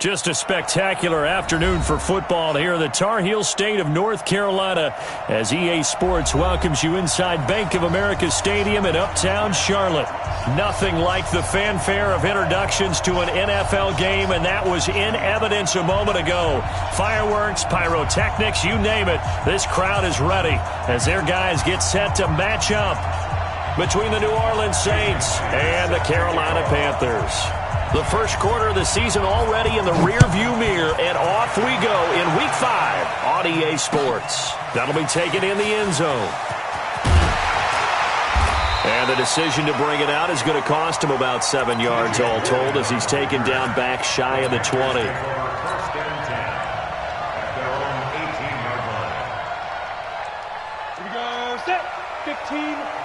Just a spectacular afternoon for football here in the Tar Heel state of North Carolina as EA Sports welcomes you inside Bank of America Stadium in uptown Charlotte. Nothing like the fanfare of introductions to an NFL game, and that was in evidence a moment ago. Fireworks, pyrotechnics, you name it. This crowd is ready as their guys get set to match up between the New Orleans Saints and the Carolina Panthers. The first quarter of the season already in the rearview mirror, and off we go in Week 5 on EA Sports. That'll be taken in the end zone. And the decision to bring it out is going to cost him about 7 yards all told as he's taken down back shy of the 20. Here we go, set, 15,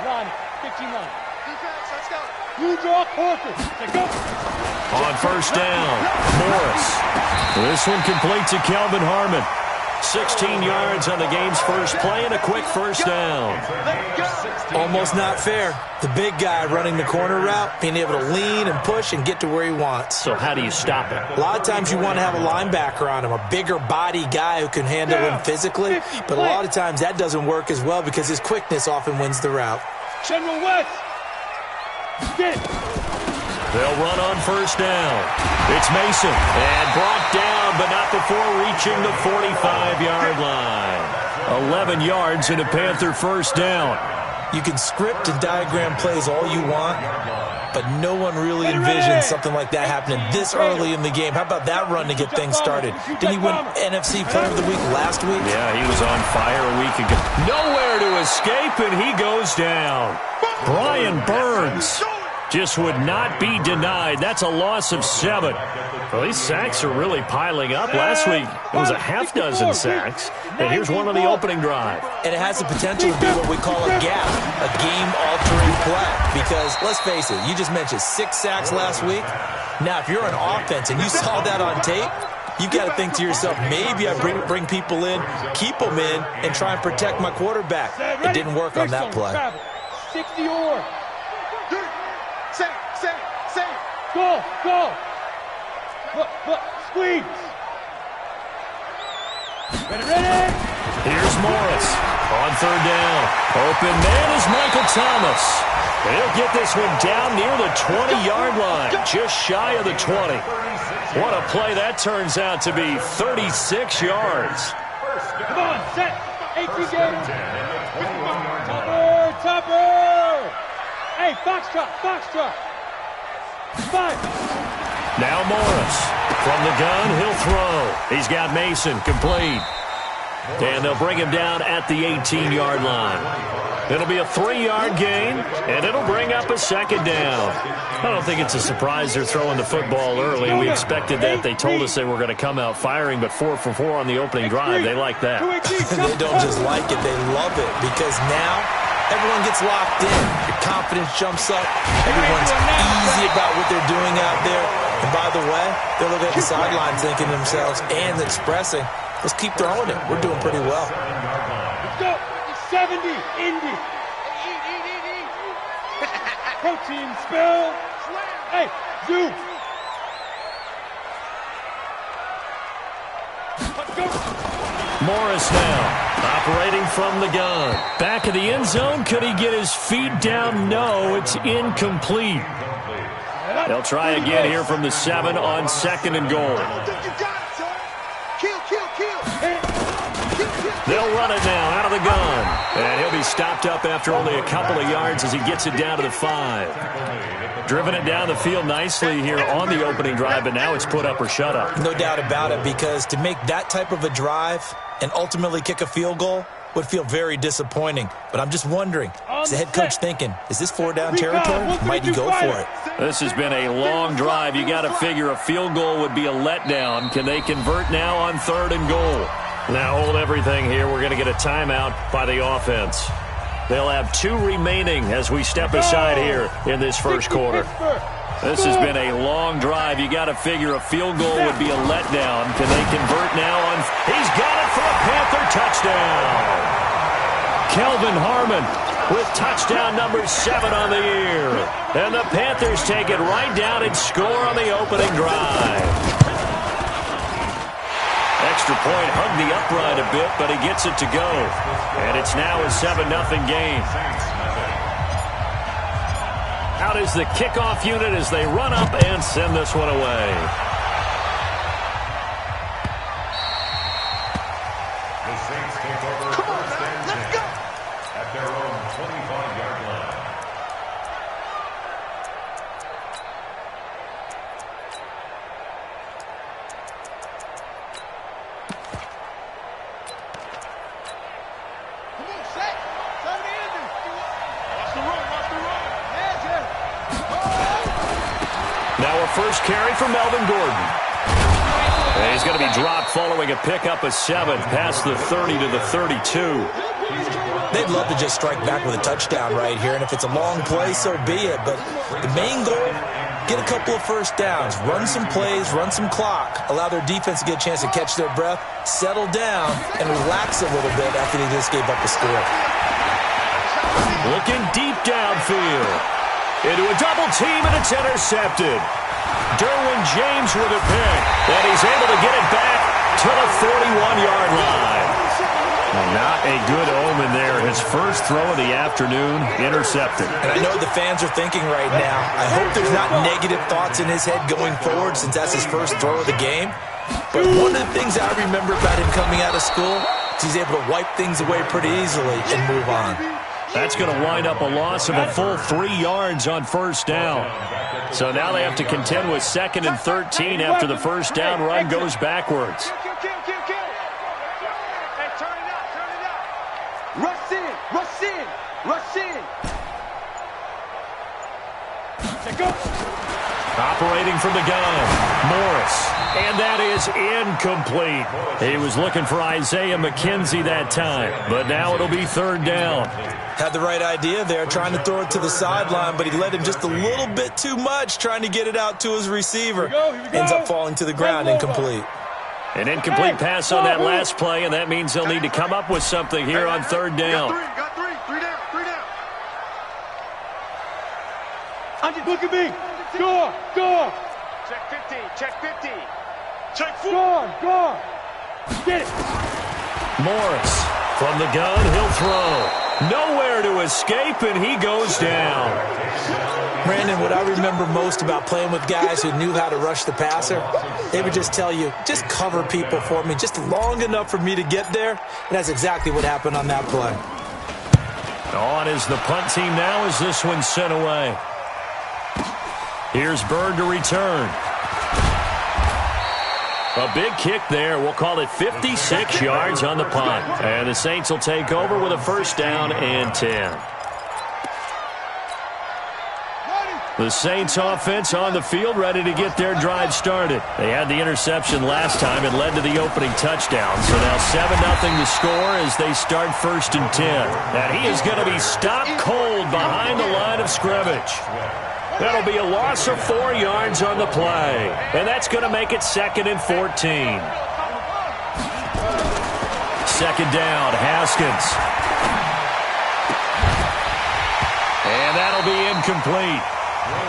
run, 15, run. Defense, let's go. You draw quarters, let's go. On first down, Morris. This one complete to Kelvin Harmon. 16 yards on the game's first play and a quick first down. Almost not fair. The big guy running the corner route, being able to lean and push and get to where he wants. So how do you stop it? A lot of times you want to have a linebacker on him, a bigger body guy who can handle him physically. But a lot of times that doesn't work as well because his quickness often wins the route. General West. Get it. They'll run on first down. It's Mason, and brought down, but not before reaching the 45-yard line. 11 yards and a Panther first down. You can script and diagram plays all you want, but no one really envisions something like that happening this early in the game. How about that run to get things started? Didn't he win NFC Player of the Week last week? Yeah, he was on fire a week ago. Nowhere to escape, and he goes down. Brian Burns just would not be denied. That's a loss of 7. Well, these sacks are really piling up. Last week, it was a half dozen sacks. And here's one on the opening drive. And it has the potential to be what we call a gap, a game-altering play. Because, let's face it, you just mentioned 6 sacks last week. Now, if you're an offense and you saw that on tape, you got to think to yourself, maybe I bring people in, keep them in, and try and protect my quarterback. It didn't work on that play. 60 or. Go, go. Look, squeeze. Ready. Here's Morris on third down. Open man is Michael Thomas. He'll get this one down near the 20-yard line, just shy of the 20. What a play that turns out to be, 36 yards. Come on, set. 18 games. Topper. Hey, Foxtrot. 5. Now Morris from the gun, he'll throw. He's got Mason complete. And they'll bring him down at the 18-yard line. It'll be a 3-yard gain, and it'll bring up a second down. I don't think it's a surprise they're throwing the football early. We expected that. They told us they were going to come out firing, but 4 for 4 on the opening drive. They like that. They don't just like it, they love it, because now everyone gets locked in. Your confidence jumps up. Everyone's easy about what they're doing out there. And by the way, they're looking at the sidelines thinking to themselves and expressing, let's keep throwing it. We're doing pretty well. Let's go. 70, Indy. Protein spill. Hey, zoom. Let's go. Morris now, operating from the gun. Back of the end zone, could he get his feet down? No, it's incomplete. They'll try again here from the 7 on second and goal. They'll run it now out of the gun. And he'll be stopped up after only a couple of yards as he gets it down to the 5. Driven it down the field nicely here on the opening drive, but now it's put up or shut up. No doubt about it, because to make that type of a drive and ultimately kick a field goal would feel very disappointing. But I'm just wondering, is the head coach thinking, is this 4-down territory? Might he go for it? This has been a long drive. You got to figure a field goal would be a letdown. Can they convert now on third and goal? Now hold everything here. We're going to get a timeout by the offense. They'll have 2 remaining as we step aside here in this first quarter. This has been a long drive. You got to figure a field goal would be a letdown. Can they convert now on? He's got it for a Panther touchdown. Kelvin Harmon with touchdown number 7 on the year. And the Panthers take it right down and score on the opening drive. extra point hung the upright a bit, but he gets it to go. And it's now a 7-0 game. Out is the kickoff unit as they run up and send this one away. The Saints take over first and 10 at their own 25-yard line. Now a first carry for Melvin Gordon. And he's going to be dropped following a pickup of 7 past the 30 to the 32. They'd love to just strike back with a touchdown right here, and if it's a long play, so be it. But the main goal, get a couple of first downs, run some plays, run some clock, allow their defense to get a chance to catch their breath, settle down, and relax a little bit after they just gave up a score. Looking deep downfield. Into a double team, and it's intercepted. Derwin James with a pick, and he's able to get it back to the 41-yard line. Not a good omen there. His first throw of the afternoon, intercepted. And I know the fans are thinking right now, I hope there's not negative thoughts in his head going forward since that's his first throw of the game. But one of the things I remember about him coming out of school is he's able to wipe things away pretty easily and move on. That's going to wind up a loss of a full 3 yards on first down. So now they have to contend with 2nd and 13 after the first down run goes backwards. Rush in, rush in, rush in. Check up. Operating from the gun, Morris. And that is incomplete. He was looking for Isaiah McKenzie that time, but now it'll be 3rd down. Had the right idea there, trying to throw it to the sideline, but he led him just a little bit too much, trying to get it out to his receiver. Here we go. Ends up falling to the ground, incomplete. An incomplete pass on that last play, and that means they'll need to come up with something here on 3rd down. Got three down. Look at me. Score. Check 50. Check 4. Score. Get it. Morris from the gun, he'll throw. Nowhere to escape, and he goes down. Brandon, what I remember most about playing with guys who knew how to rush the passer, they would just tell you, just cover people for me, just long enough for me to get there. And that's exactly what happened on that play. On is the punt team now as this one's sent away. Here's Bird to return. A big kick there. We'll call it 56 yards on the punt. And the Saints will take over with a first down and 10. The Saints offense on the field, ready to get their drive started. They had the interception last time and led to the opening touchdown. So now 7-0 to score as they start 1st and 10. And he is going to be stopped cold behind the line of scrimmage. That'll be a loss of 4 yards on the play. And that's going to make it 2nd and 14. 2nd down, Haskins. And that'll be incomplete.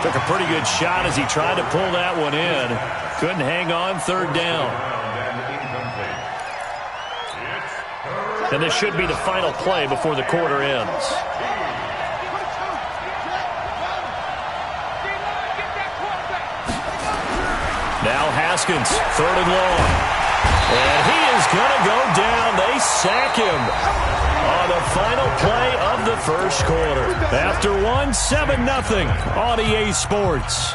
Took a pretty good shot as he tried to pull that one in. Couldn't hang on, 3rd down. And this should be the final play before the quarter ends. Now Haskins, 3rd and long. And he is going to go down. They sack him on the final play of the first quarter. After 7-0 on EA Sports.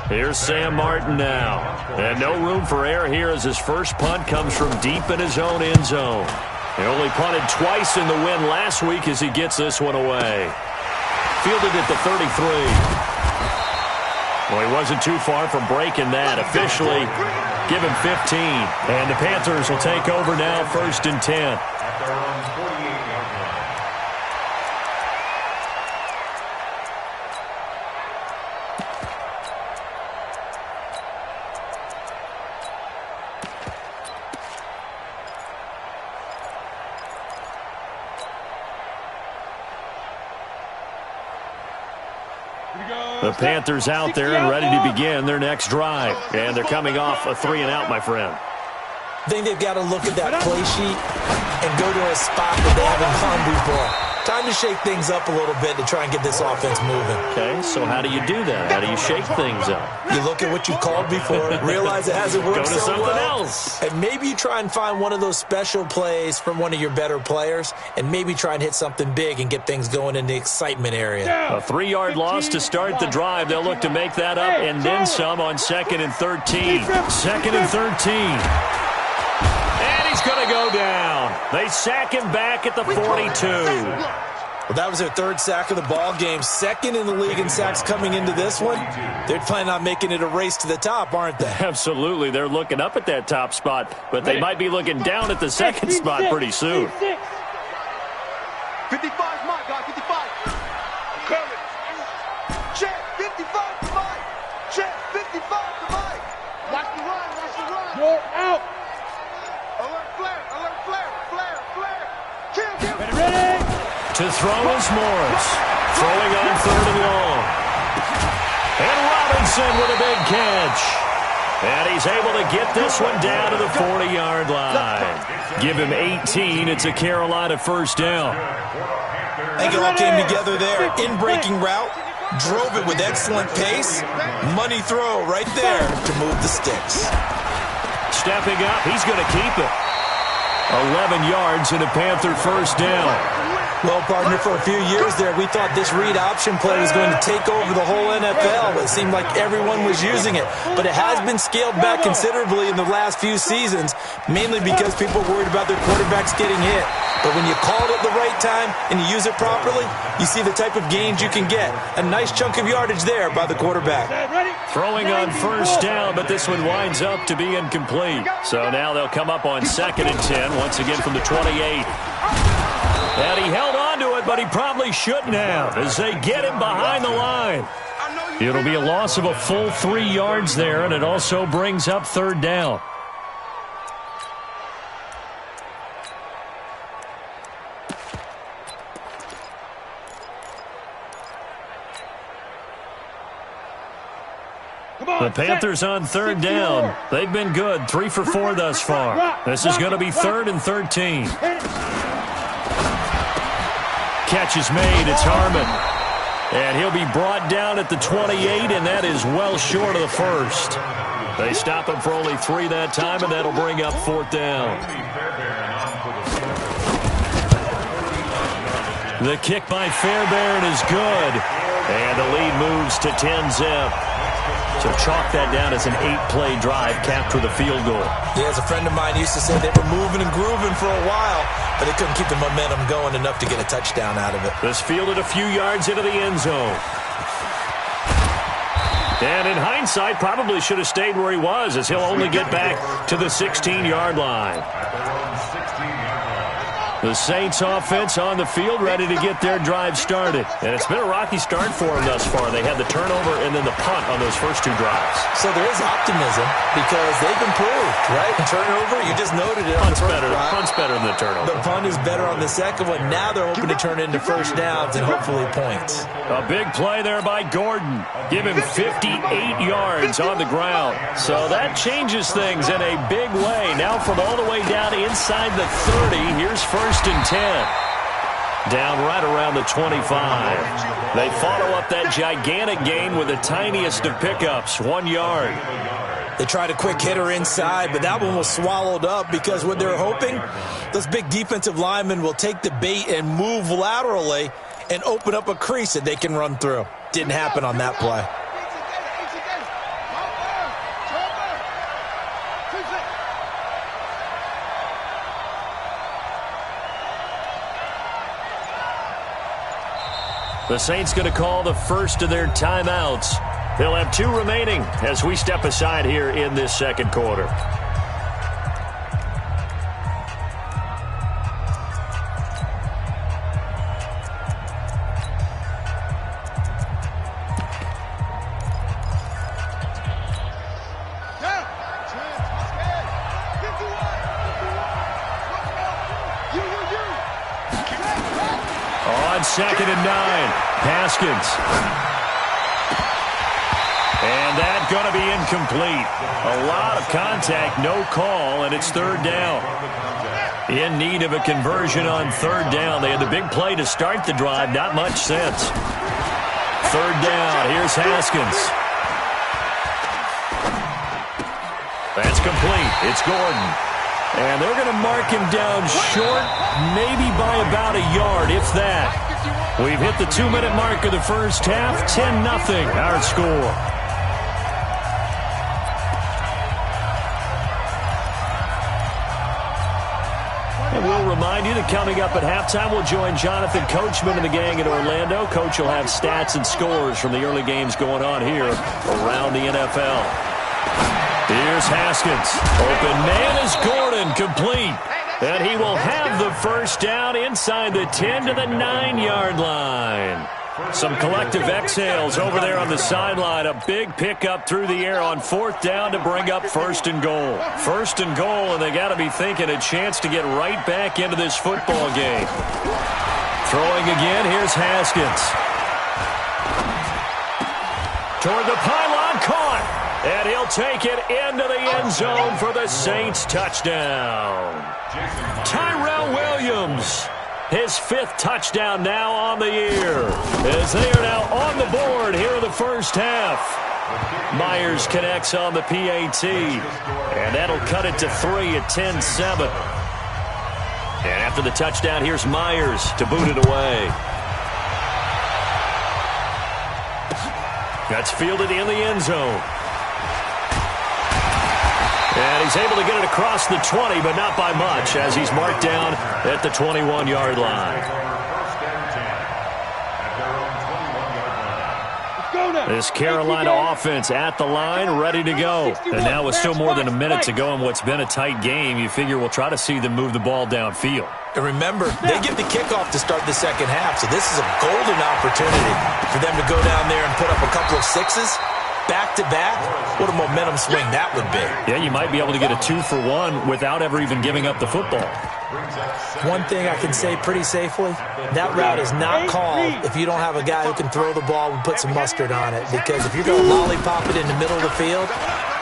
Here's Sam Martin now. And no room for error here as his first punt comes from deep in his own end zone. He only punted twice in the win last week as he gets this one away. Fielded at the 33. Well, he wasn't too far from breaking that. Officially, give him 15. And the Panthers will take over now, 1st and 10. The Panthers out there and ready to begin their next drive. And thee coming off a 3-and-out, my friend. I think they've got to look at that play sheet and go to a spot that they haven't gone before. Time to shake things up a little bit to try and get this offense moving. Okay, so how do you do that? How do you shake things up? You look at what you called before, realize it hasn't worked Go to so something well, else. and maybe you try and find one of those special plays from one of your better players, and maybe try and hit something big and get things going in the excitement area. A 3-yard loss to start the drive. They'll look to make that up and then some on 2nd and 13. 2nd and 13. And he's going to go down. They sack him back at the 42. Well, that was their 3rd sack of the ball game. 2nd in the league in sacks coming into this one. They're planning on making it a race to the top, aren't they? Absolutely. They're looking up at that top spot, but they might be looking down at the 2nd spot pretty soon. 55, my guy, 55. Coming. Check, 55 to Mike. Check, 55 to Mike. Watch the run, watch the run. You're out. Alert flare, flare. Kill. Ready. To throw is Morris. Throwing on 3rd and long. And Robinson with a big catch. And he's able to get this one down to the 40-yard line. Give him 18. It's a Carolina first down. I think it all came together there. In-breaking route. Drove it with excellent pace. Money throw right there to move the sticks. Stepping up. He's going to keep it. 11 yards and a Panther first down. Well, partner, for a few years there, we thought this read option play was going to take over the whole NFL. It seemed like everyone was using it. But it has been scaled back considerably in the last few seasons, mainly because people are worried about their quarterbacks getting hit. But when you call it at the right time and you use it properly, you see the type of gains you can get. A nice chunk of yardage there by the quarterback. Throwing on first down, but this one winds up to be incomplete. So now they'll come up on 2nd and 10, once again from the 28. And he held on to it, but he probably shouldn't have as they get him behind the line. It'll be a loss of a full 3 yards there, and it also brings up 3rd down. The Panthers on 3rd down. They've been good, 3 for 4 thus far. This is going to be 3rd and 13. Catch is made. It's Harmon. And he'll be brought down at the 28, and that is well short of the first. They stop him for only 3 that time, and that'll bring up 4th down. The kick by Fairbairn is good. And the lead moves to 10-zip. So chalk that down as an 8-play drive capped with a field goal. Yeah, as a friend of mine used to say, they were moving and grooving for a while, but they couldn't keep the momentum going enough to get a touchdown out of it. This fielded a few yards into the end zone. And in hindsight, probably should have stayed where he was, as he'll only get back to the 16-yard line. The Saints offense on the field, ready to get their drive started. And it's been a rocky start for them thus far. They had the turnover and then the punt on those first 2 drives. So there is optimism because they've improved, right? Turnover, you just noted it. Punt's better than the turnover. The punt is better on the second one. Now they're hoping to turn it into first downs and hopefully points. A big play there by Gordon. Give him 58 yards on the ground. So that changes things in a big way. Now from all the way down inside the 30, here's first and 10. Down right around the 25. They follow up that gigantic gain with the tiniest of pickups, 1 yard. They tried a quick hitter inside, but that one was swallowed up because what they're hoping, those big defensive linemen will take the bait and move laterally and open up a crease that they can run through. Didn't happen on that play. The Saints going to call the first of their timeouts. They'll have 2 remaining as we step aside here in this second quarter. On 2nd and 9, Haskins. And that's going to be incomplete. A lot of contact, no call, and it's third down. In need of a conversion on third down. They had the big play to start the drive, not much sense. Third down, here's Haskins. That's complete. It's Gordon. And they're going to mark him down short, maybe by about a yard, if that. We've hit the 2-minute mark of the first half, 10-0 our score. And we'll remind you that coming up at halftime, we'll join Jonathan Coachman and the gang in Orlando. Coach will have stats and scores from the early games going on here around the NFL. Here's Haskins. Open man is Gordon, complete. And he will have the first down inside the 10 to the 9-yard line. Some collective exhales over there on the sideline. A big pickup through the air on fourth down to bring up first and goal. First and goal, and they got to be thinking a chance to get right back into this football game. Throwing again, here's Haskins. Toward the pylon, caught. And he'll take it into the end zone for the Saints touchdown. Tyrell Williams. His fifth touchdown now on the year, as they are now on the board here in the first half. Myers connects on the PAT, and that'll cut it to 3 at 10-7. And after the touchdown, here's Myers to boot it away. That's fielded in the end zone. And he's able to get it across the 20, but not by much, as he's marked down at the 21-yard line. This Carolina offense at the line, ready to go. And now with still more than a minute to go in what's been a tight game, you figure we'll try to see them move the ball downfield. And remember, they get the kickoff to start the second half, so this is a golden opportunity for them to go down there and put up a couple of sixes. Back-to-back, what a momentum swing that would be. Yeah, you might be able to get a 2-for-1 without ever even giving up the football. One thing I can say pretty safely, that route is not called if you don't have a guy who can throw the ball and put some mustard on it. Because if you're going to lollipop it in the middle of the field,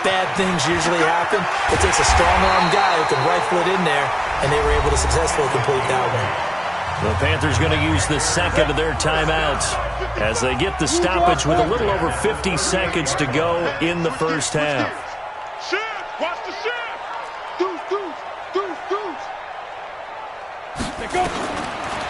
bad things usually happen. It takes a strong-arm guy who can rifle it in there, and they were able to successfully complete that one. The Panthers going to use the second of their timeouts as they get the stoppage with a little over 50 seconds to go in the first half. Shift! Watch the shift! Deuce! They go!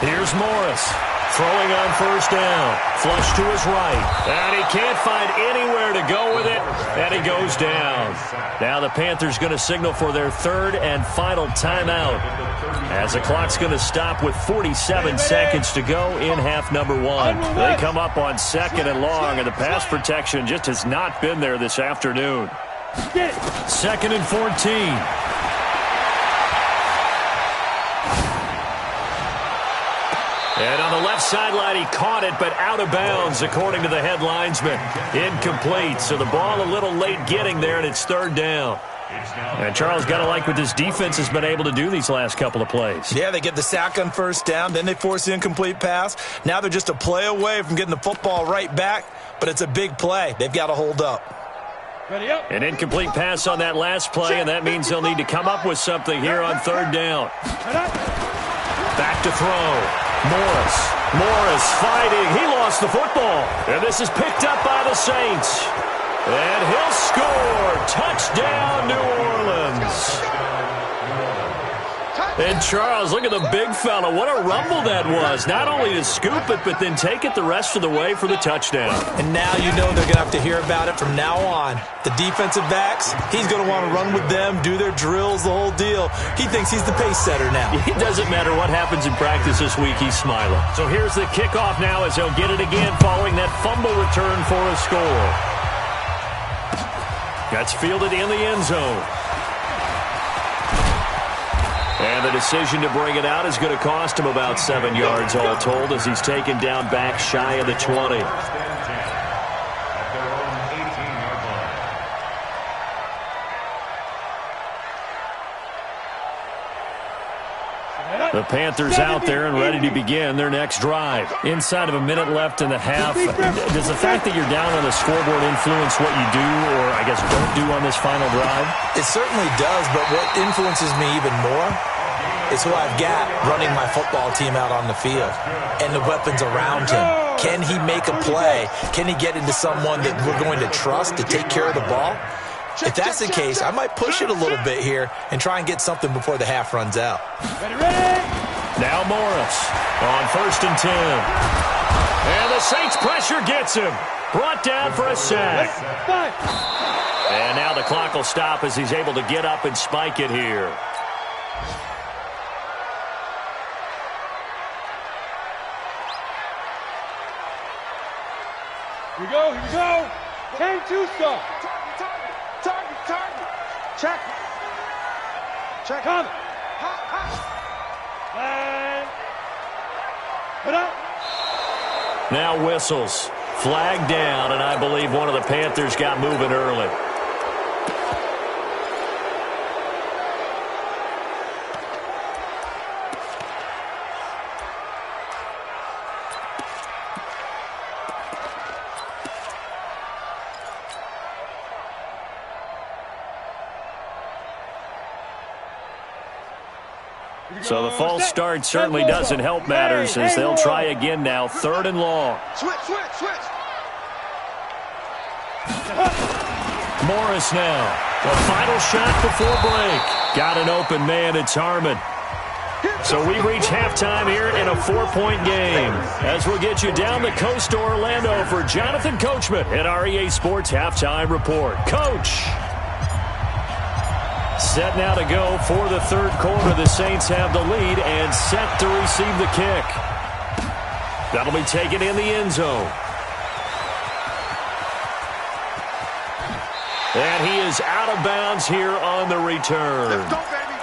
Here's Morris. Throwing on first down. Flush to his right. And he can't find anywhere to go with it. And he goes down. Now the Panthers going to signal for their third and final timeout, as the clock's going to stop with 47 seconds to go in half number one. They come up on second and long, and the pass protection just has not been there this afternoon. Second and 14. And on the left sideline, he caught it, but out of bounds, according to the head linesman. Incomplete, so the ball a little late getting there, and it's third down. And Charles, got to like what this defense has been able to do these last couple of plays. Yeah, they get the sack on first down, then they force the incomplete pass. Now they're just a play away from getting the football right back, but it's a big play. They've got to hold up. An incomplete pass on that last play, and that means they'll need to come up with something here on third down. Back to throw. Morris fighting. He lost the football. And this is picked up by the Saints. And he'll score. Touchdown, New Orleans. And Charles, look at the big fella. What a rumble that was. Not only to scoop it, but then take it the rest of the way for the touchdown. And now you know they're going to have to hear about it from now on. The defensive backs, he's going to want to run with them, do their drills, the whole deal. He thinks he's the pace setter now. It doesn't matter what happens in practice this week, he's smiling. So here's the kickoff now as they'll get it again following that fumble return for a score. That's fielded in the end zone. And the decision to bring it out is going to cost him about 7 yards all told, as he's taken down back shy of the 20. The Panthers out there and ready to begin their next drive. Inside of a minute left in the half, does the fact that you're down on the scoreboard influence what you do, or I guess don't do on this final drive? It certainly does, but what influences me even more is who I've got running my football team out on the field and the weapons around him. Can he make a play? Can he get into someone that we're going to trust to take care of the ball? If that's the case, I might push it a little bit here and try and get something before the half runs out. Now Morris on 1st and 10. And the Saints pressure gets him. Brought down for a sack. And now the clock will stop as he's able to get up and spike it here. Here we go. 10-2 start. Target. Check. Coming. And put up. Now whistles. Flag down, and I believe one of the Panthers got moving early. So the false start certainly doesn't help matters as they'll try again now. 3rd and long. Switch. Morris now. The final shot before break. Got an open man. It's Harmon. So we reach halftime here in a 4-point game. As we'll get you down the coast to Orlando for Jonathan Coachman at our EA Sports Halftime Report. Coach. Set now to go for the 3rd quarter. The Saints have the lead and set to receive the kick. That'll be taken in the end zone. And he is out of bounds here on the return. Let's go, baby.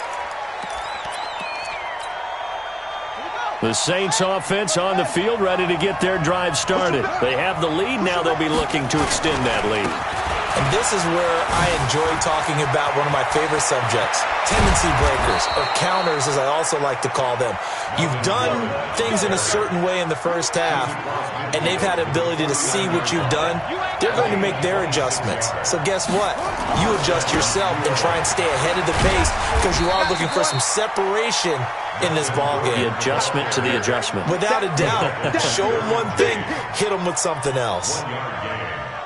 The Saints offense on the field ready to get their drive started. They have the lead. Now they'll be looking to extend that lead. And this is where I enjoy talking about one of my favorite subjects, tendency breakers, or counters as I also like to call them. You've done things in a certain way in the first half, and they've had ability to see what you've done. They're going to make their adjustments. So guess what? You adjust yourself and try and stay ahead of the pace because you are looking for some separation in this ball game. The adjustment to the adjustment. Without a doubt. Show him one thing, hit him with something else.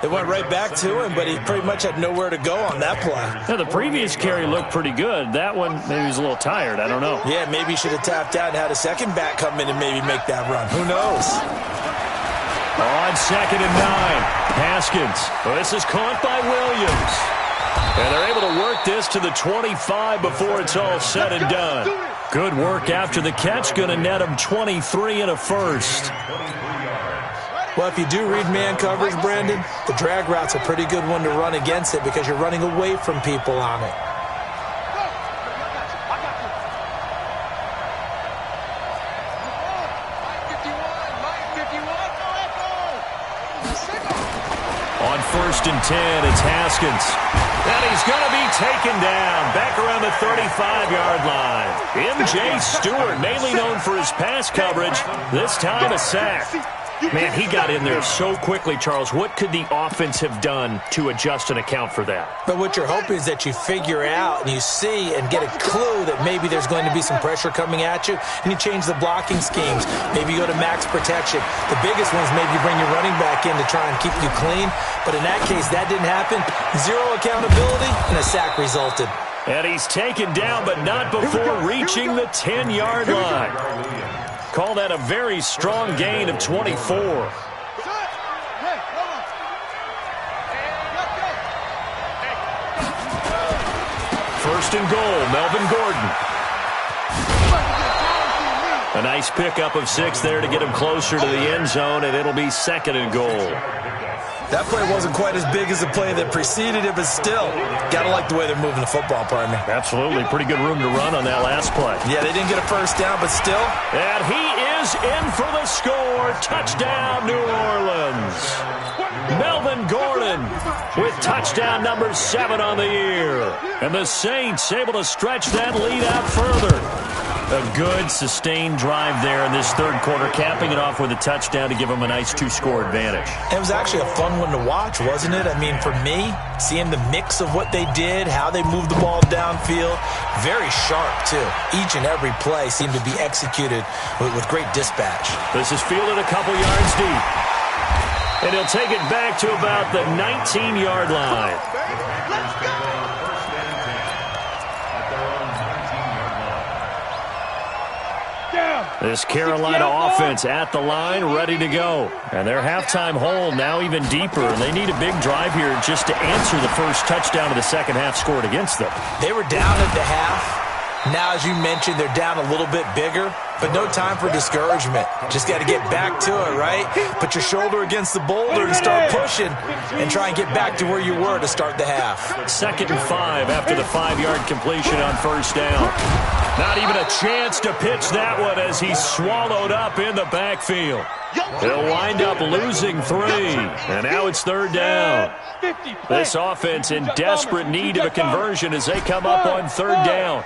It went right back to him, but he pretty much had nowhere to go on that play. Yeah, the previous carry looked pretty good. That one, maybe he was a little tired. I don't know. Yeah, maybe he should have tapped out and had a second back come in and maybe make that run. Who knows? On 2nd and 9, Haskins. Well, this is caught by Williams. And they're able to work this to the 25 before it's all said and done. Good work after the catch. Going to net him 23 and a first. Well, if you do read man coverage, Brandon, the drag route's a pretty good one to run against it because you're running away from people on it. On 1st and 10, it's Haskins. And he's going to be taken down back around the 35-yard line. M.J. Stewart, mainly known for his pass coverage, this time a sack. Man, he got in there so quickly, Charles. What could the offense have done to adjust and account for that? But what you're hoping is that you figure out and you see and get a clue that maybe there's going to be some pressure coming at you, and you change the blocking schemes. Maybe you go to max protection. The biggest ones, maybe you bring your running back in to try and keep you clean. But in that case, that didn't happen. Zero accountability, and a sack resulted. And he's taken down, but not before reaching the 10-yard line. Call that a very strong gain of 24. 1st and goal, Melvin Gordon. A nice pickup of 6 there to get him closer to the end zone, and it'll be 2nd and goal. That play wasn't quite as big as the play that preceded it, but still, got to like the way they're moving the football, partner. Absolutely. Pretty good room to run on that last play. Yeah, they didn't get a first down, but still. And he is in for the score. Touchdown, New Orleans. Melvin Gordon with touchdown number 7 on the year. And the Saints able to stretch that lead out further. A good, sustained drive there in this third quarter, capping it off with a touchdown to give them a nice 2-score advantage. It was actually a fun one to watch, wasn't it? I mean, for me, seeing the mix of what they did, how they moved the ball downfield, very sharp, too. Each and every play seemed to be executed with great dispatch. This is fielded a couple yards deep. And he'll take it back to about the 19-yard line. Let's go! This Carolina offense at the line, ready to go. And their halftime hole now even deeper. And they need a big drive here just to answer the first touchdown of the second half scored against them. They were down at the half. Now, as you mentioned, they're down a little bit bigger, but no time for discouragement. Just got to get back to it, right? Put your shoulder against the boulder and start pushing and try and get back to where you were to start the half. 2nd and 5 after the 5-yard completion on first down. Not even a chance to pitch that one as he's swallowed up in the backfield. He'll wind up losing 3, and now it's 3rd down. This offense in desperate need of a conversion as they come up on 3rd down.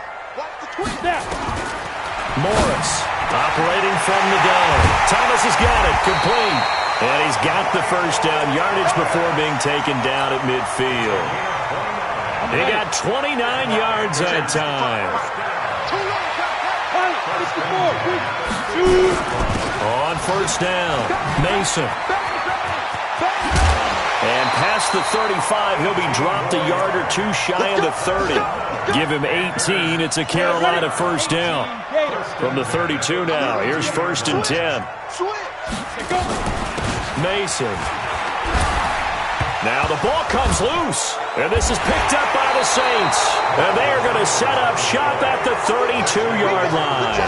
Morris operating from the gun. Thomas has got it, complete. And he's got the first down yardage before being taken down at midfield. He got 29 yards that time. On first down, Mason. And past the 35, he'll be dropped a yard or 2 shy of the 30. Give him 18. It's a Carolina first down. From the 32 now. Here's 1st and 10. Mason. Now the ball comes loose. And this is picked up by the Saints. And they are going to set up shop at the 32-yard line.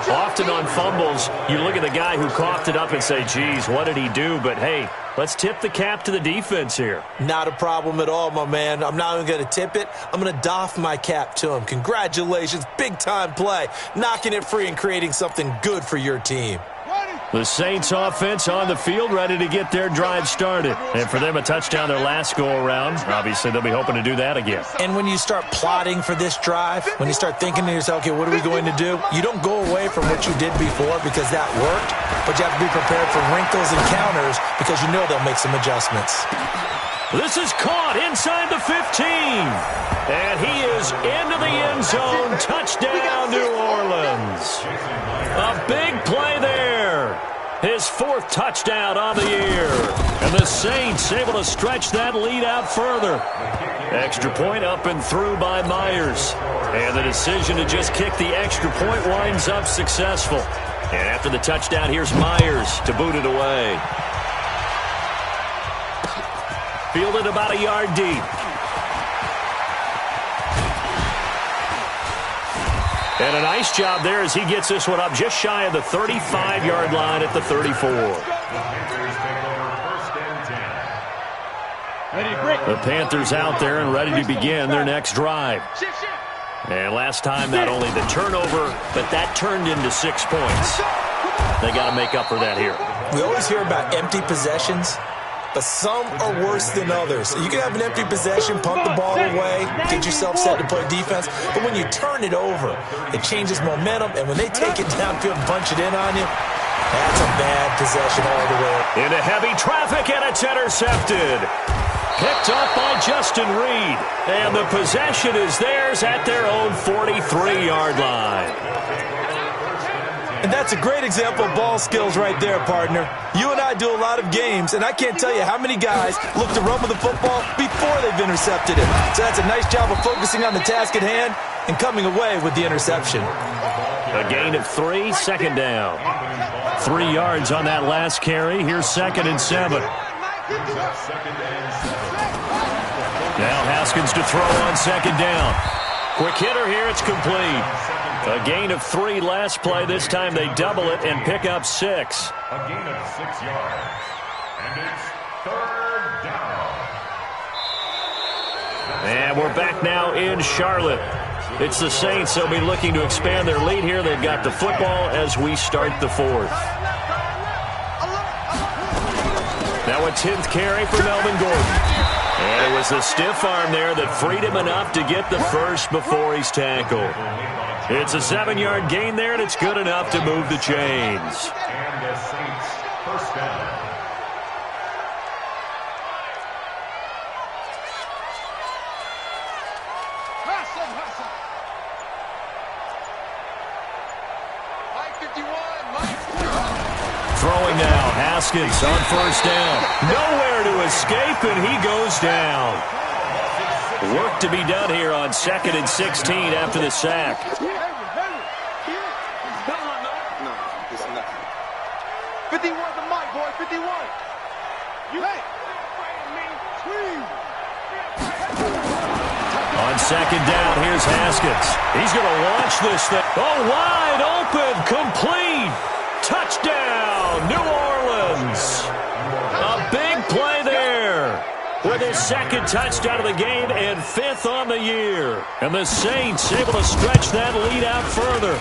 Often on fumbles, you look at the guy who coughed it up and say, geez, what did he do? But, hey, let's tip the cap to the defense here. Not a problem at all, my man. I'm not even going to tip it. I'm going to doff my cap to him. Congratulations. Big-time play. Knocking it free and creating something good for your team. The Saints offense on the field, ready to get their drive started. And for them, a touchdown their last go-around. Obviously, they'll be hoping to do that again. And when you start plotting for this drive, when you start thinking to yourself, okay, what are we going to do? You don't go away from what you did before because that worked, but you have to be prepared for wrinkles and counters because you know they'll make some adjustments. This is caught inside the 15. And he is into the end zone. Touchdown, New Orleans. A big play there. His 4th touchdown on the year. And the Saints able to stretch that lead out further. Extra point up and through by Myers. And the decision to just kick the extra point winds up successful. And after the touchdown, here's Myers to boot it away. Fielded about a yard deep. And a nice job there as he gets this one up just shy of the 35-yard line at the 34. The Panthers out there and ready to begin their next drive. And last time, not only the turnover, but that turned into 6 points. They got to make up for that here. We always hear about empty possessions, but some are worse than others. You can have an empty possession, punt the ball away, get yourself set to play defense, but when you turn it over, it changes momentum, and when they take it downfield and punch it in on you, that's a bad possession all the way. Into heavy traffic, and it's intercepted. Picked up by Justin Reed, and the possession is theirs at their own 43-yard line. And that's a great example of ball skills right there, partner. You and I do a lot of games, and I can't tell you how many guys look to run with the football before they've intercepted it. So that's a nice job of focusing on the task at hand and coming away with the interception. A gain of 3, 2nd down. 3 yards on that last carry. Here's 2nd and 7. Now Haskins to throw on 2nd down. Quick hitter here, it's complete. A gain of 3 last play. This time they double it and pick up 6. A gain of 6 yards. And it's 3rd down. And we're back now in Charlotte. It's the Saints. They'll be looking to expand their lead here. They've got the football as we start the 4th. Now a 10th carry for Melvin Gordon. And it was the stiff arm there that freed him enough to get the first before he's tackled. It's a 7-yard gain there, and it's good enough to move the chains. And the Saints first down. Throwing now, Haskins on first down. Nowhere to escape, and he goes down. Work to be done here on 2nd and 16 after the sack. 51 the mic, boy, 51. On 2nd down, here's Haskins. He's going to launch this thing. Oh, wide open, complete. Touchdown, New Orleans. A big play there with his 2nd touchdown of the game and 5th on the year. And the Saints able to stretch that lead out further.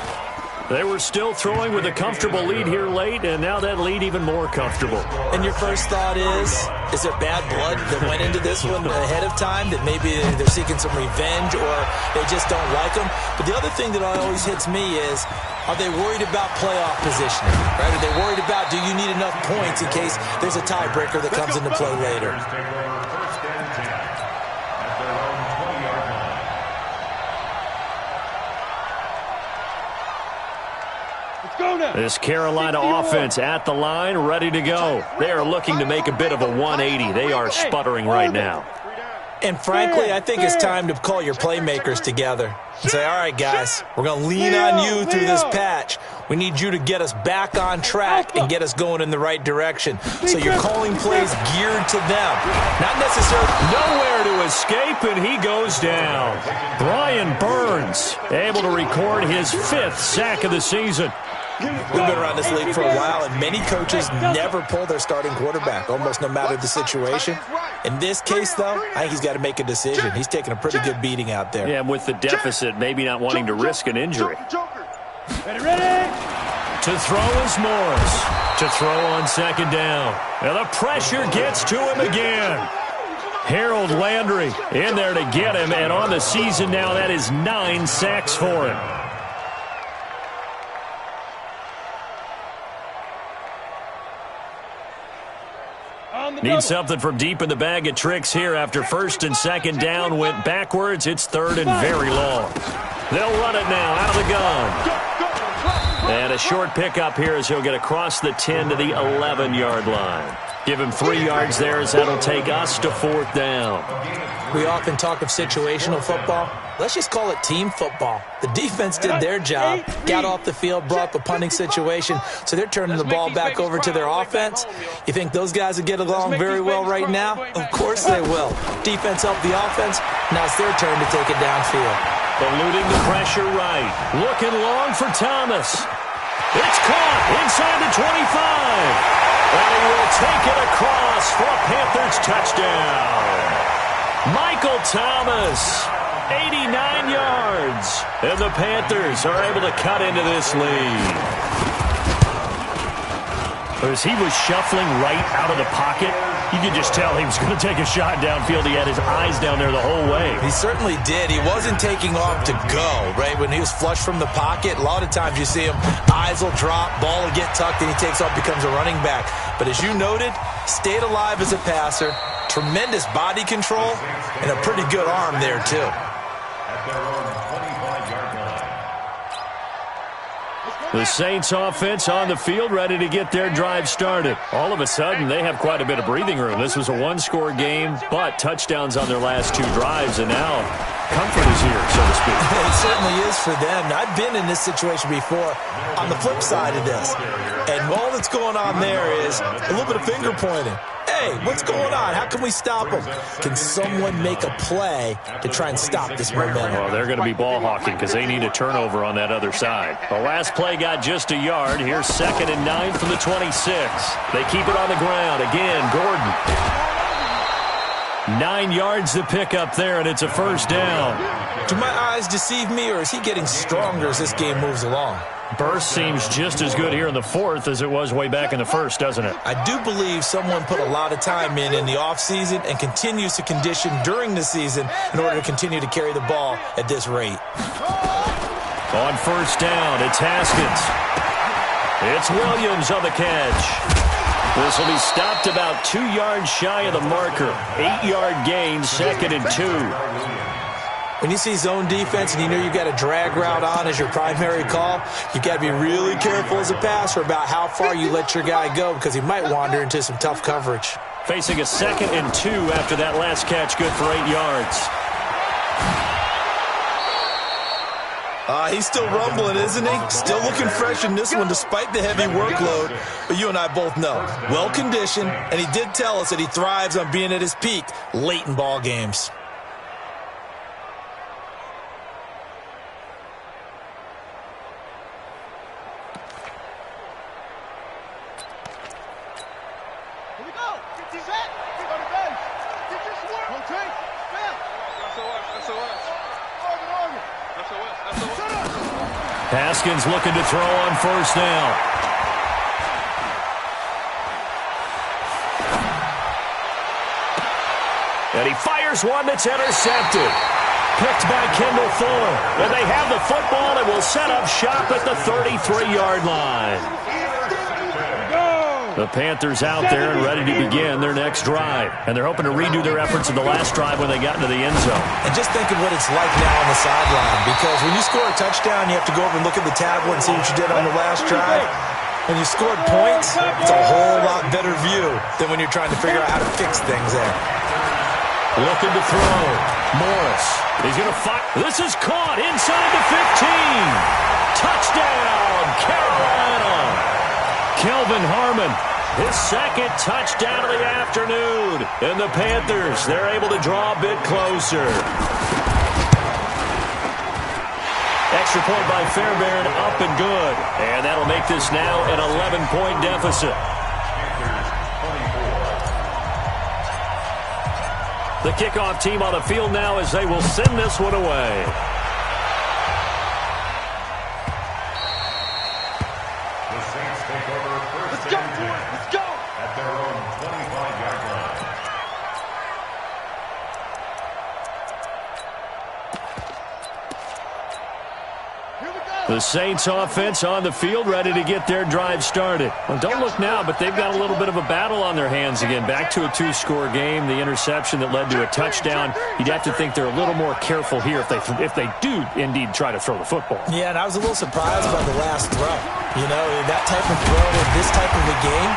They were still throwing with a comfortable lead here late, and now that lead even more comfortable. And your first thought is there bad blood that went into this one ahead of time, that maybe they're seeking some revenge or they just don't like them? But the other thing that always hits me is, are they worried about playoff positioning? Right? Are they worried about, do you need enough points in case there's a tiebreaker that comes into play later? This Carolina offense at the line, ready to go. They are looking to make a bit of a 180. They are sputtering right now. And frankly, I think it's time to call your playmakers together and say, all right, guys, we're going to lean on you through this patch. We need you to get us back on track and get us going in the right direction. So you're calling plays geared to them. Not necessarily. Nowhere to escape, and he goes down. Brian Burns able to record his 5th sack of the season. We've been around this league for a while, and many coaches never pull their starting quarterback, almost no matter the situation. In this case, though, I think he's got to make a decision. He's taking a pretty good beating out there. Yeah, and with the deficit, maybe not wanting to risk an injury. Ready? To throw is Morris. To throw on 2nd down. And the pressure gets to him again. Harold Landry in there to get him, and on the season now, that is 9 sacks for him. Need something from deep in the bag of tricks here after 1st and 2nd down went backwards. It's 3rd and very long. They'll run it now out of the gun. And a short pickup here as he'll get across the 10 to the 11-yard line. Give him 3 yards there as that'll take us to 4th down. We often talk of situational football. Let's just call it team football. The defense did their job, got off the field, brought up a punting situation, so they're turning the ball back over to their offense. You think those guys will get along very well right now? Of course they will. Defense helped the offense. Now it's their turn to take it downfield. Eluding the pressure right. Looking long for Thomas. It's caught inside the 25. And he will take it across for a Panthers touchdown. Michael Thomas, 89 yards. And the Panthers are able to cut into this lead. As he was shuffling right out of the pocket, you could just tell he was going to take a shot downfield. He had his eyes down there the whole way. He certainly did. He wasn't taking off to go, right? When he was flush from the pocket, a lot of times you see him, eyes will drop, ball will get tucked, and he takes off, becomes a running back. But as you noted, stayed alive as a passer, tremendous body control, and a pretty good arm there, too. At their own 25-yard line. The Saints offense on the field, ready to get their drive started. All of a sudden, they have quite a bit of breathing room. This was a one-score game, but touchdowns on their last 2 drives, and now comfort is here, so to speak. It certainly is for them. I've been in this situation before on the flip side of this. And all that's going on there is a little bit of finger pointing. Hey, what's going on? How can we stop them? Can someone make a play to try and stop this momentum? Well, they're going to be ball hawking because they need a turnover on that other side. The last play got just a yard. Here's 2nd and 9 from the 26. They keep it on the ground. Again, Gordon. 9 yards to pick up there, and it's a first down. Do my eyes deceive me, or is he getting stronger as this game moves along? Burst seems just as good here in the 4th as it was way back in the 1st, doesn't it? I do believe someone put a lot of time in the offseason and continues to condition during the season in order to continue to carry the ball at this rate. On first down, it's Haskins. It's Williams on the catch. This will be stopped about 2 yards shy of the marker. 8-yard gain, 2nd and 2. When you see zone defense and you know you've got a drag route on as your primary call, you've got to be really careful as a passer about how far you let your guy go because he might wander into some tough coverage. Facing a 2nd and 2 after that last catch, good for 8 yards. He's still rumbling, isn't he? Still looking fresh in this one despite the heavy workload. But you and I both know, well-conditioned, and he did tell us that he thrives on being at his peak late in ball games. Here we go. Get set. Get on the base. Get this work. Rotate. Snap. SOS. Organ. SOS. Shut up. Haskins looking to throw on first down. And he fires one that's intercepted. Picked by Kendall Fuller. And they have the football and will set up shop at the 33-yard line. The Panthers out there and ready to begin their next drive. And they're hoping to redo their efforts in the last drive when they got into the end zone. And just think of what it's like now on the sideline. Because when you score a touchdown, you have to go over and look at the tablet and see what you did on the last drive. When you scored points, it's a whole lot better view than when you're trying to figure out how to fix things there. Looking to throw. Morris. He's going to fire. This is caught inside the 15. Touchdown, Carolina. Kelvin Harmon, his 2nd touchdown of the afternoon. And the Panthers, they're able to draw a bit closer. Extra point by Fairbairn, up and good. And that'll make this now an 11-point deficit. The kickoff team on the field now as they will send this one away. Let's go, boys. Let's go. At their own 25-yard line. Here we go. The Saints offense on the field ready to get their drive started. Well, don't look now, but they've got a little bit of a battle on their hands again. Back to a 2-score game. The interception that led to a touchdown. You'd have to think they're a little more careful here if they do indeed try to throw the football. Yeah, and I was a little surprised by the last throw. You know, that type of throw in this type of a game,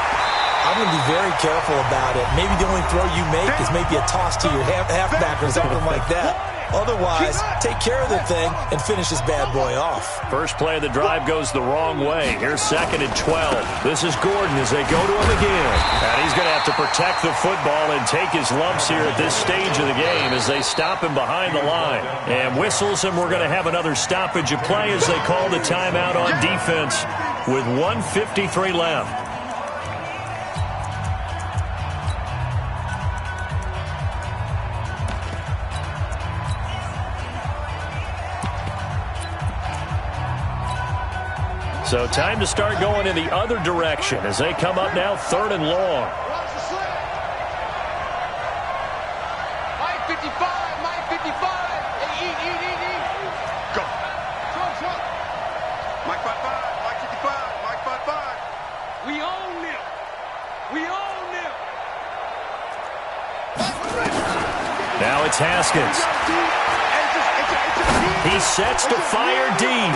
I'm going to be very careful about it. Maybe the only throw you make is maybe a toss to your halfback or something like that. Otherwise, take care of the thing and finish this bad boy off. First play of the drive goes the wrong way. Here's 2nd and 12. This is Gordon as they go to him again. And he's going to have to protect the football and take his lumps here at this stage of the game as they stop him behind the line. And whistles, and we're going to have another stoppage of play as they call the timeout on defense with 1:53 left. So time to start going in the other direction as they come up now 3rd and long. Watch the slip. Mike 55. Mike 55. Hey, eat. Go. Trump. Mike 55. Mike 55. Mike 55. We own them. Now it's Haskins. He sets to fire deep.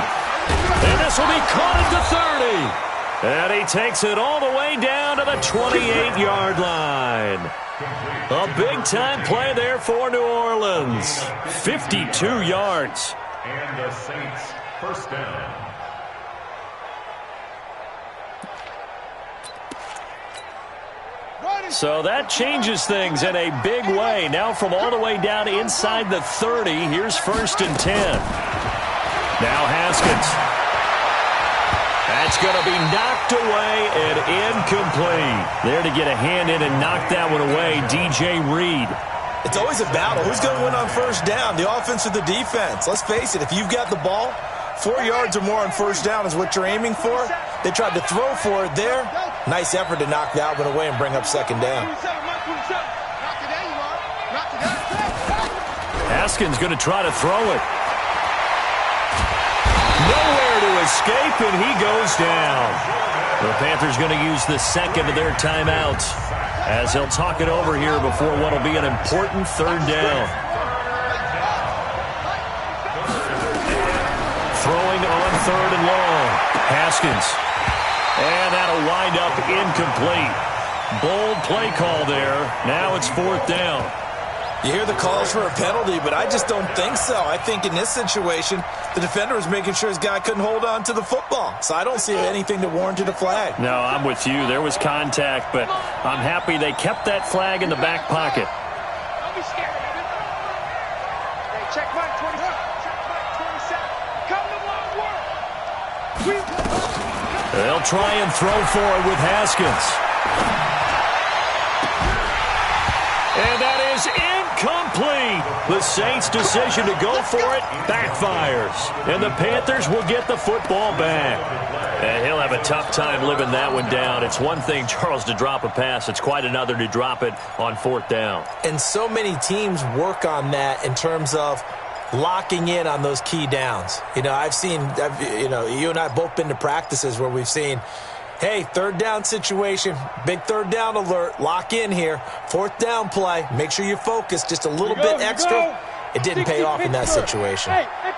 And this will be caught at the 30. And he takes it all the way down to the 28-yard line. A big-time play there for New Orleans. 52 yards. And the Saints first down. So that changes things in a big way. Now from all the way down inside the 30, here's 1st and 10. Now Haskins. That's going to be knocked away and incomplete. There to get a hand in and knock that one away, DJ Reed. It's always a battle. Who's going to win on first down, the offense or the defense? Let's face it, if you've got the ball, 4 yards or more on first down is what you're aiming for. They tried to throw for it there. Nice effort to knock that one away and bring up 2nd down. Haskins going to try to throw it. Nowhere to escape, and he goes down. The Panthers going to use the second of their timeouts as they'll talk it over here before what will be an important third down. Throwing on third and long. Haskins. And that'll wind up incomplete. Bold play call there. Now it's fourth down. You hear the calls for a penalty, but I just don't think so. I think in this situation, the defender was making sure his guy couldn't hold on to the football. So I don't see anything that warranted a flag. No, I'm with you. There was contact, but I'm happy they kept that flag in the back pocket. Don't be scared, baby. Hey, check mark 27. Check mark 27. Come to my work. They'll try and throw for it with Haskins. And that is incomplete. The Saints' decision to go for it backfires. And the Panthers will get the football back. And he'll have a tough time living that one down. It's one thing, Charles, to drop a pass. It's quite another to drop it on fourth down. And so many teams work on that in terms of locking in on those key downs. You know, you and I have both been to practices where we've seen, hey, third down situation, big third down alert, lock in here, fourth down play, make sure you focus just a little bit extra. It didn't pay off in that situation.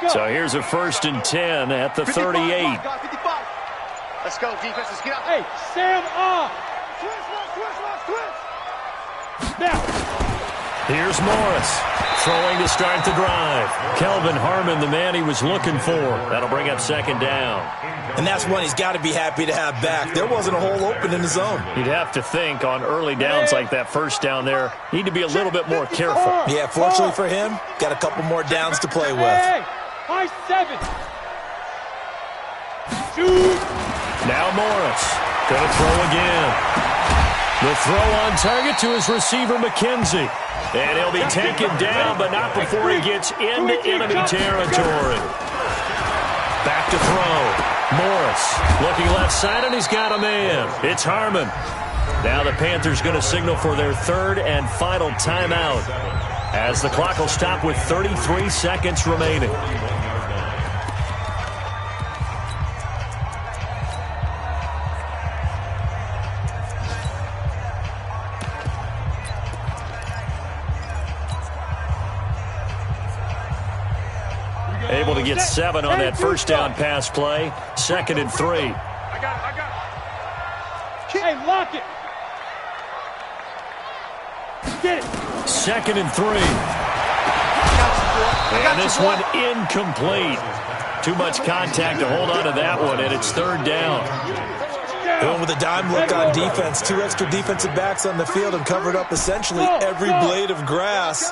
So here's a 1st and 10 at the 38. 55. Let's go, defense. Let's get out. Hey, Sam off. Twist. Now. Here's Morris throwing to start the drive. Kelvin Harmon, the man he was looking for. That'll bring up second down. And that's one he's got to be happy to have back. There wasn't a hole open in the zone. You'd have to think on early downs like that first down there, need to be a little bit more careful. Yeah, fortunately for him, got a couple more downs to play with. Hey, high 7. Shoot. Now Morris going to throw again. The throw on target to his receiver, McKenzie. And he'll be taken down, but not before he gets into enemy territory. Back to throw. Morris looking left side, and he's got a man. It's Harmon. Now the Panthers going to signal for their third and final timeout as the clock will stop with 33 seconds remaining. Able to get 7 on that first down pass play. 2nd and 3. I got it. Hey, lock it. Get it. 2nd and 3. And this one incomplete. Too much contact to hold on to that one, and it's third down. Going with a dime look on defense. 2 extra defensive backs on the field and covered up essentially every blade of grass.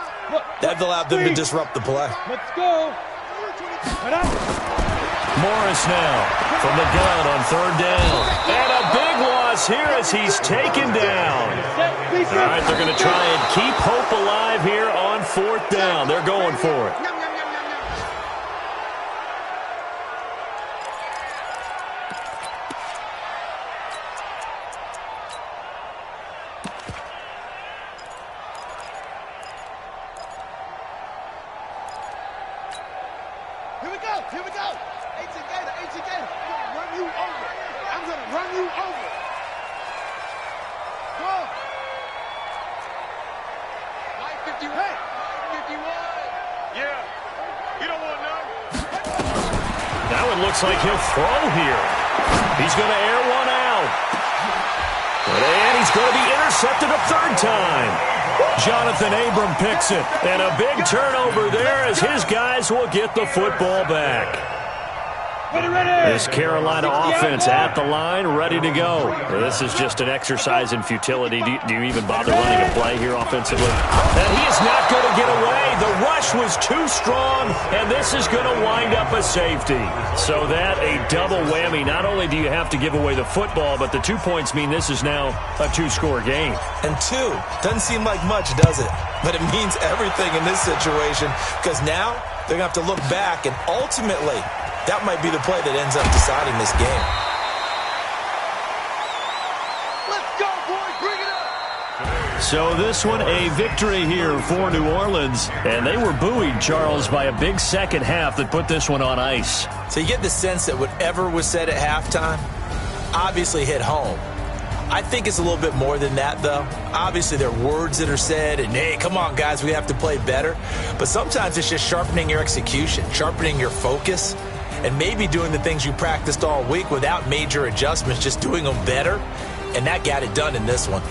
That allowed them to disrupt the play. Let's go. Morris now from the gun on third down. And a big loss here as he's taken down. All right, they're going to try and keep hope alive here on fourth down. They're going for it. Here we go. 18 Gator. I'm going to run you over. Go. Line 51. Yeah. You don't want none. Now it looks like he'll throw here. He's going to air one out. And he's going to be intercepted a third time. Jonathan Abram picks it. And a big turnover there as his guys will get the football back. This Carolina offense at the line, ready to go. This is just an exercise in futility. Do you even bother running a play here offensively? And he is not going to get away. The rush was too strong, and this is going to wind up a safety. So that a double whammy. Not only do you have to give away the football, but the 2 points mean this is now a 2-score game. And 2 doesn't seem like much, does it? But it means everything in this situation because now they're going to have to look back, and ultimately that might be the play that ends up deciding this game. Let's go, boys. Bring it up. So this one, a victory here for New Orleans. And they were buoyed, Charles, by a big second half that put this one on ice. So you get the sense that whatever was said at halftime obviously hit home. I think it's a little bit more than that, though. Obviously, there are words that are said, and, hey, come on, guys, we have to play better. But sometimes it's just sharpening your execution, sharpening your focus, and maybe doing the things you practiced all week without major adjustments, just doing them better. And that got it done in this one.